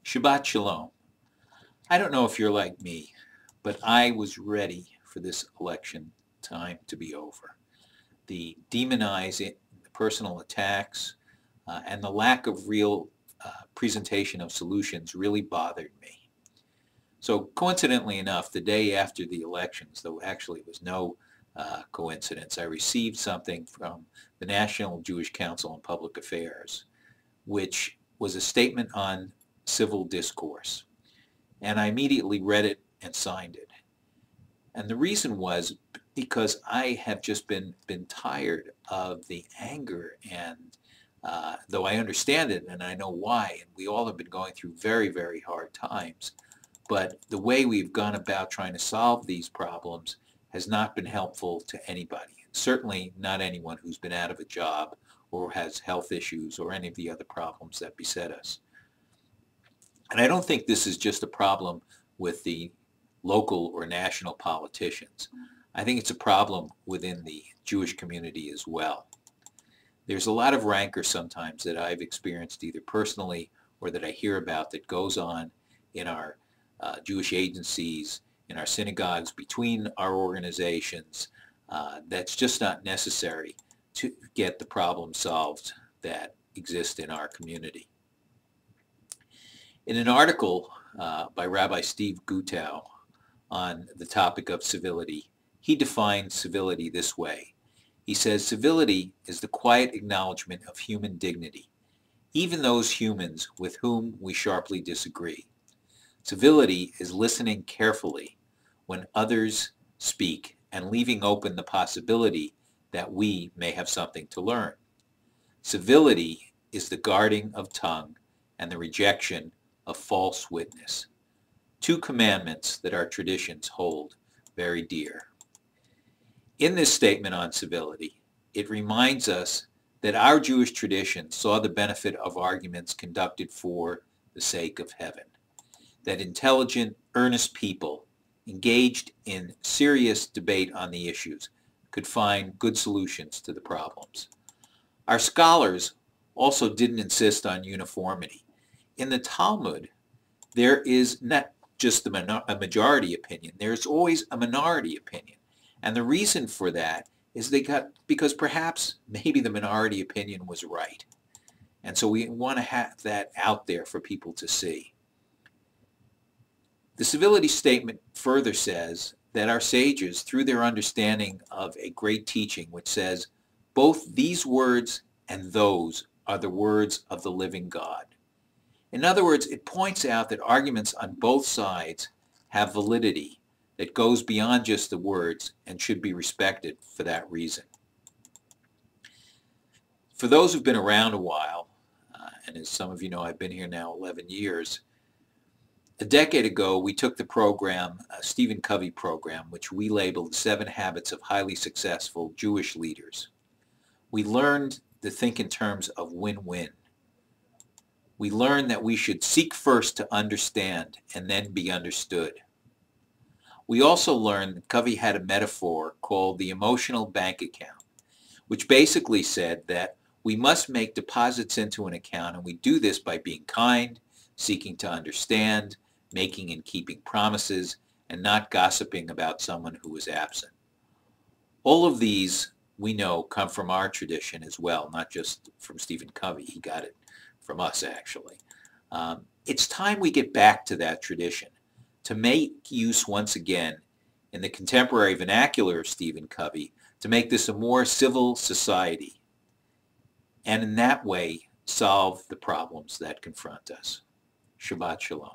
Shabbat Shalom. I don't know if you're like me, but I was ready for this election time to be over. The demonizing, the personal attacks, and the lack of real presentation of solutions really bothered me. So coincidentally enough, the day after the elections, though actually it was no coincidence, I received something from the National Jewish Council on Public Affairs, which was a statement on civil discourse. And I immediately read it and signed it. And the reason was because I have just been tired of the anger, and though I understand it and I know why, and we all have been going through very, very hard times, but the way we've gone about trying to solve these problems has not been helpful to anybody. Certainly not anyone who's been out of a job or has health issues or any of the other problems that beset us. And I don't think this is just a problem with the local or national politicians. I think it's a problem within the Jewish community as well. There's a lot of rancor sometimes that I've experienced either personally or that I hear about that goes on in our Jewish agencies, in our synagogues, between our organizations, that's just not necessary to get the problem solved that exist in our community. In an article by Rabbi Steve Gutow on the topic of civility, he defines civility this way. He says, civility is the quiet acknowledgement of human dignity, even those humans with whom we sharply disagree. Civility is listening carefully when others speak and leaving open the possibility that we may have something to learn. Civility is the guarding of tongue and the rejection of false witness. Two commandments that our traditions hold very dear. In this statement on civility, it reminds us that our Jewish tradition saw the benefit of arguments conducted for the sake of heaven, that intelligent, earnest people engaged in serious debate on the issues could find good solutions to the problems. Our scholars also didn't insist on uniformity. In the Talmud, there is not just a majority opinion. There's always a minority opinion. And the reason for that is because perhaps maybe the minority opinion was right. And so we want to have that out there for people to see. The civility statement further says that our sages, through their understanding of a great teaching which says, both these words and those are the words of the living God. In other words, it points out that arguments on both sides have validity that goes beyond just the words and should be respected for that reason. For those who've been around a while, and as some of you know, I've been here now 11 years, a decade ago we took the program, a Stephen Covey program, which we labeled 7 Habits of Highly Successful Jewish Leaders. We learned to think in terms of win-win. We learned that we should seek first to understand and then be understood. We also learned that Covey had a metaphor called the emotional bank account, which basically said that we must make deposits into an account, and we do this by being kind, seeking to understand, making and keeping promises, and not gossiping about someone who is absent. All of these, we know, come from our tradition as well, not just from Stephen Covey. He got it from us, actually. It's time we get back to that tradition, to make use once again, in the contemporary vernacular of Stephen Covey, to make this a more civil society, and in that way solve the problems that confront us. Shabbat Shalom.